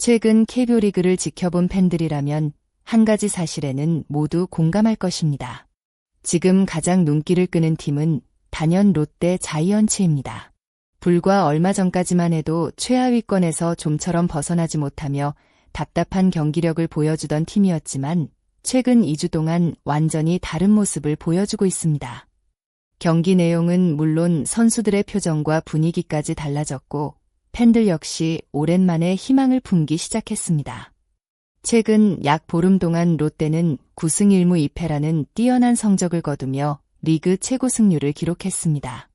최근 KBO 리그를 지켜본 팬들이라면 한 가지 사실에는 모두 공감할 것입니다. 지금 가장 눈길을 끄는 팀은 단연 롯데 자이언츠입니다. 불과 얼마 전까지만 해도 최하위권에서 좀처럼 벗어나지 못하며 답답한 경기력을 보여주던 팀이었지만 최근 2주 동안 완전히 다른 모습을 보여주고 있습니다. 경기 내용은 물론 선수들의 표정과 분위기까지 달라졌고 팬들 역시 오랜만에 희망을 품기 시작했습니다. 최근 약 보름 동안 롯데는 9승 1무 2패라는 뛰어난 성적을 거두며 리그 최고 승률을 기록했습니다.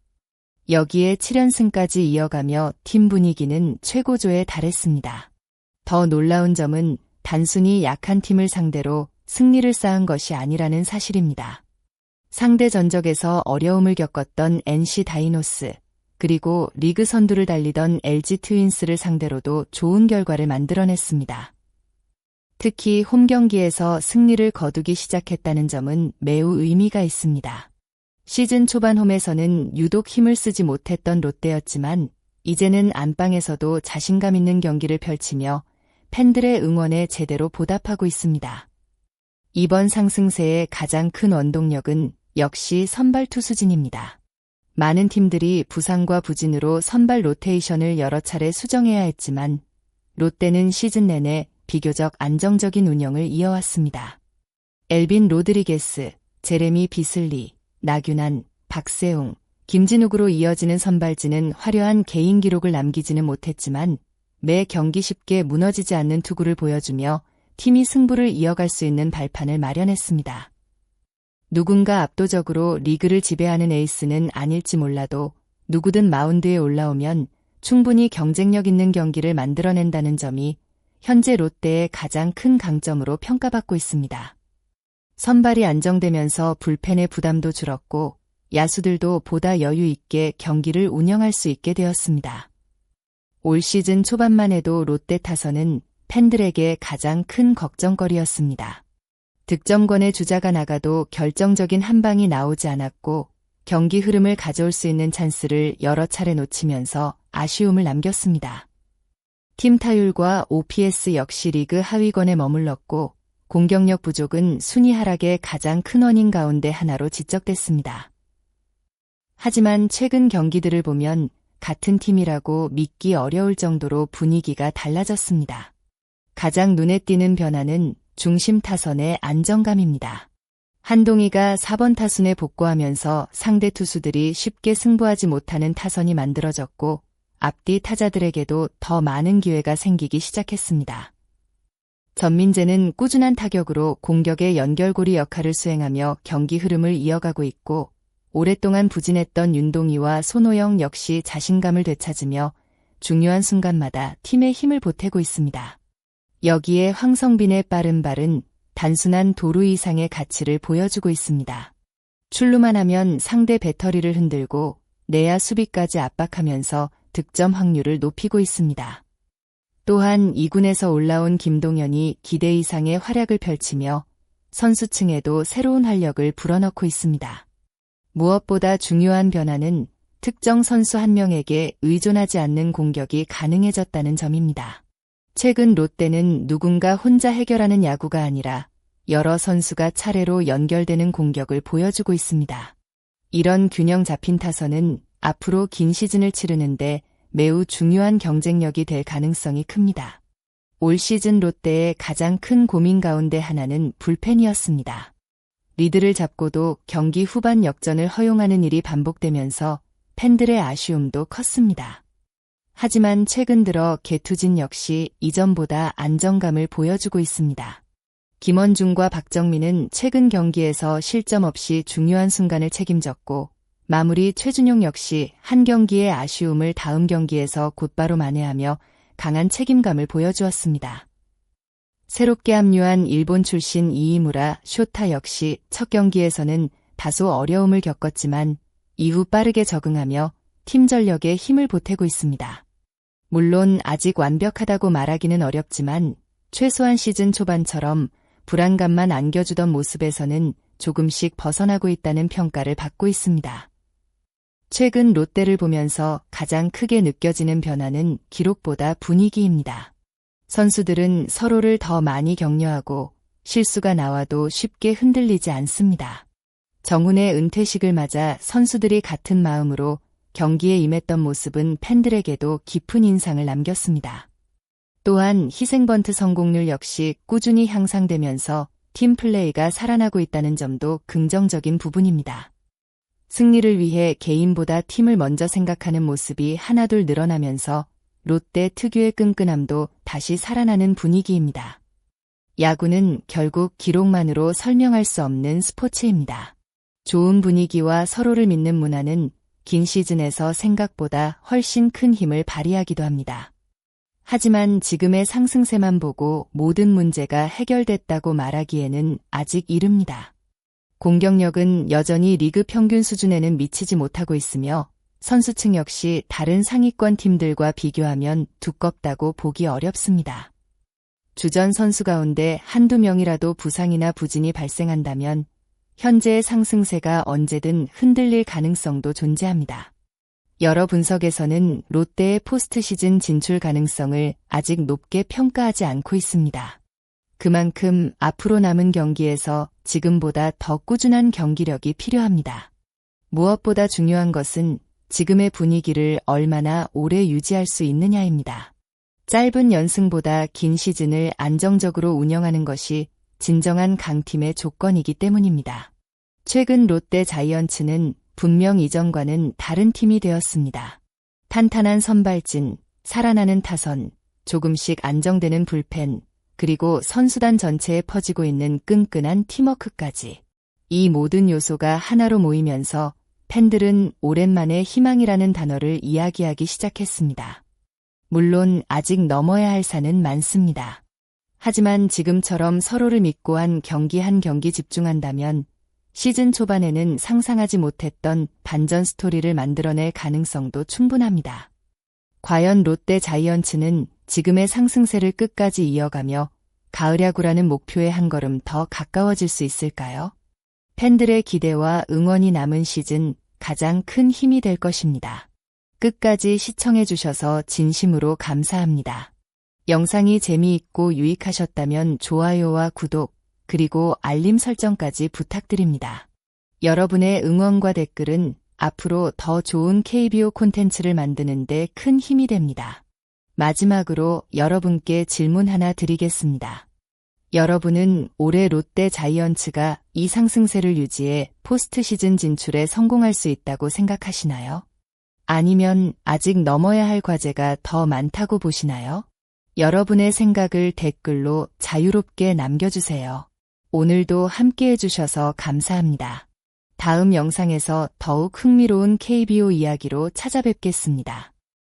여기에 7연승까지 이어가며 팀 분위기는 최고조에 달했습니다. 더 놀라운 점은 단순히 약한 팀을 상대로 승리를 쌓은 것이 아니라는 사실입니다. 상대 전적에서 어려움을 겪었던 NC 다이노스, 그리고 리그 선두를 달리던 LG 트윈스를 상대로도 좋은 결과를 만들어냈습니다. 특히 홈 경기에서 승리를 거두기 시작했다는 점은 매우 의미가 있습니다. 시즌 초반 홈에서는 유독 힘을 쓰지 못했던 롯데였지만 이제는 안방에서도 자신감 있는 경기를 펼치며 팬들의 응원에 제대로 보답하고 있습니다. 이번 상승세의 가장 큰 원동력은 역시 선발 투수진입니다. 많은 팀들이 부상과 부진으로 선발 로테이션을 여러 차례 수정해야 했지만 롯데는 시즌 내내 비교적 안정적인 운영을 이어왔습니다. 엘빈 로드리게스, 제레미 비슬리, 나균안, 박세웅, 김진욱으로 이어지는 선발진은 화려한 개인 기록을 남기지는 못했지만 매 경기 쉽게 무너지지 않는 투구를 보여주며 팀이 승부를 이어갈 수 있는 발판을 마련했습니다. 누군가 압도적으로 리그를 지배하는 에이스는 아닐지 몰라도 누구든 마운드에 올라오면 충분히 경쟁력 있는 경기를 만들어낸다는 점이 현재 롯데의 가장 큰 강점으로 평가받고 있습니다. 선발이 안정되면서 불펜의 부담도 줄었고 야수들도 보다 여유 있게 경기를 운영할 수 있게 되었습니다. 올 시즌 초반만 해도 롯데 타선은 팬들에게 가장 큰 걱정거리였습니다. 득점권의 주자가 나가도 결정적인 한 방이 나오지 않았고 경기 흐름을 가져올 수 있는 찬스를 여러 차례 놓치면서 아쉬움을 남겼습니다. 팀 타율과 OPS 역시 리그 하위권에 머물렀고 공격력 부족은 순위 하락의 가장 큰 원인 가운데 하나로 지적됐습니다. 하지만 최근 경기들을 보면 같은 팀이라고 믿기 어려울 정도로 분위기가 달라졌습니다. 가장 눈에 띄는 변화는 중심 타선의 안정감입니다. 한동희가 4번 타순에 복구하면서 상대 투수들이 쉽게 승부하지 못하는 타선이 만들어졌고 앞뒤 타자들에게도 더 많은 기회가 생기기 시작했습니다. 전민재는 꾸준한 타격으로 공격의 연결고리 역할을 수행하며 경기 흐름을 이어가고 있고 오랫동안 부진했던 윤동희와 손호영 역시 자신감을 되찾으며 중요한 순간마다 팀의 힘을 보태고 있습니다. 여기에 황성빈의 빠른 발은 단순한 도루 이상의 가치를 보여주고 있습니다. 출루만 하면 상대 배터리를 흔들고 내야 수비까지 압박하면서 득점 확률을 높이고 있습니다. 또한 2군에서 올라온 김동현이 기대 이상의 활약을 펼치며 선수층에도 새로운 활력을 불어넣고 있습니다. 무엇보다 중요한 변화는 특정 선수 한 명에게 의존하지 않는 공격이 가능해졌다는 점입니다. 최근 롯데는 누군가 혼자 해결하는 야구가 아니라 여러 선수가 차례로 연결되는 공격을 보여주고 있습니다. 이런 균형 잡힌 타선은 앞으로 긴 시즌을 치르는데 매우 중요한 경쟁력이 될 가능성이 큽니다. 올 시즌 롯데의 가장 큰 고민 가운데 하나는 불펜이었습니다. 리드를 잡고도 경기 후반 역전을 허용하는 일이 반복되면서 팬들의 아쉬움도 컸습니다. 하지만 최근 들어 개투진 역시 이전보다 안정감을 보여주고 있습니다. 김원중과 박정민은 최근 경기에서 실점 없이 중요한 순간을 책임졌고 마무리 최준용 역시 한 경기의 아쉬움을 다음 경기에서 곧바로 만회하며 강한 책임감을 보여주었습니다. 새롭게 합류한 일본 출신 이이무라 쇼타 역시 첫 경기에서는 다소 어려움을 겪었지만 이후 빠르게 적응하며 팀 전력에 힘을 보태고 있습니다. 물론 아직 완벽하다고 말하기는 어렵지만 최소한 시즌 초반처럼 불안감만 안겨주던 모습에서는 조금씩 벗어나고 있다는 평가를 받고 있습니다. 최근 롯데를 보면서 가장 크게 느껴지는 변화는 기록보다 분위기입니다. 선수들은 서로를 더 많이 격려하고 실수가 나와도 쉽게 흔들리지 않습니다. 정훈의 은퇴식을 맞아 선수들이 같은 마음으로 경기에 임했던 모습은 팬들에게도 깊은 인상을 남겼습니다. 또한 희생번트 성공률 역시 꾸준히 향상되면서 팀 플레이가 살아나고 있다는 점도 긍정적인 부분입니다. 승리를 위해 개인보다 팀을 먼저 생각하는 모습이 하나둘 늘어나면서 롯데 특유의 끈끈함도 다시 살아나는 분위기입니다. 야구는 결국 기록만으로 설명할 수 없는 스포츠입니다. 좋은 분위기와 서로를 믿는 문화는 긴 시즌에서 생각보다 훨씬 큰 힘을 발휘하기도 합니다. 하지만 지금의 상승세만 보고 모든 문제가 해결됐다고 말하기에는 아직 이릅니다. 공격력은 여전히 리그 평균 수준에는 미치지 못하고 있으며 선수층 역시 다른 상위권 팀들과 비교하면 두껍다고 보기 어렵습니다. 주전 선수 가운데 한두 명이라도 부상이나 부진이 발생한다면 현재의 상승세가 언제든 흔들릴 가능성도 존재합니다. 여러 분석에서는 롯데의 포스트 시즌 진출 가능성을 아직 높게 평가하지 않고 있습니다. 그만큼 앞으로 남은 경기에서 지금보다 더 꾸준한 경기력이 필요합니다. 무엇보다 중요한 것은 지금의 분위기를 얼마나 오래 유지할 수 있느냐입니다. 짧은 연승보다 긴 시즌을 안정적으로 운영하는 것이 진정한 강팀의 조건이기 때문입니다. 최근 롯데 자이언츠는 분명 이전과는 다른 팀이 되었습니다. 탄탄한 선발진, 살아나는 타선, 조금씩 안정되는 불펜, 그리고 선수단 전체에 퍼지고 있는 끈끈한 팀워크까지. 이 모든 요소가 하나로 모이면서 팬들은 오랜만에 희망이라는 단어를 이야기하기 시작했습니다. 물론 아직 넘어야 할 산은 많습니다. 하지만 지금처럼 서로를 믿고 한 경기 집중한다면 시즌 초반에는 상상하지 못했던 반전 스토리를 만들어낼 가능성도 충분합니다. 과연 롯데 자이언츠는 지금의 상승세를 끝까지 이어가며 가을 야구라는 목표에 한 걸음 더 가까워질 수 있을까요? 팬들의 기대와 응원이 남은 시즌 가장 큰 힘이 될 것입니다. 끝까지 시청해주셔서 진심으로 감사합니다. 영상이 재미있고 유익하셨다면 좋아요와 구독, 그리고 알림 설정까지 부탁드립니다. 여러분의 응원과 댓글은 앞으로 더 좋은 KBO 콘텐츠를 만드는 데 큰 힘이 됩니다. 마지막으로 여러분께 질문 하나 드리겠습니다. 여러분은 올해 롯데 자이언츠가 이 상승세를 유지해 포스트 시즌 진출에 성공할 수 있다고 생각하시나요? 아니면 아직 넘어야 할 과제가 더 많다고 보시나요? 여러분의 생각을 댓글로 자유롭게 남겨주세요. 오늘도 함께 해주셔서 감사합니다. 다음 영상에서 더욱 흥미로운 KBO 이야기로 찾아뵙겠습니다.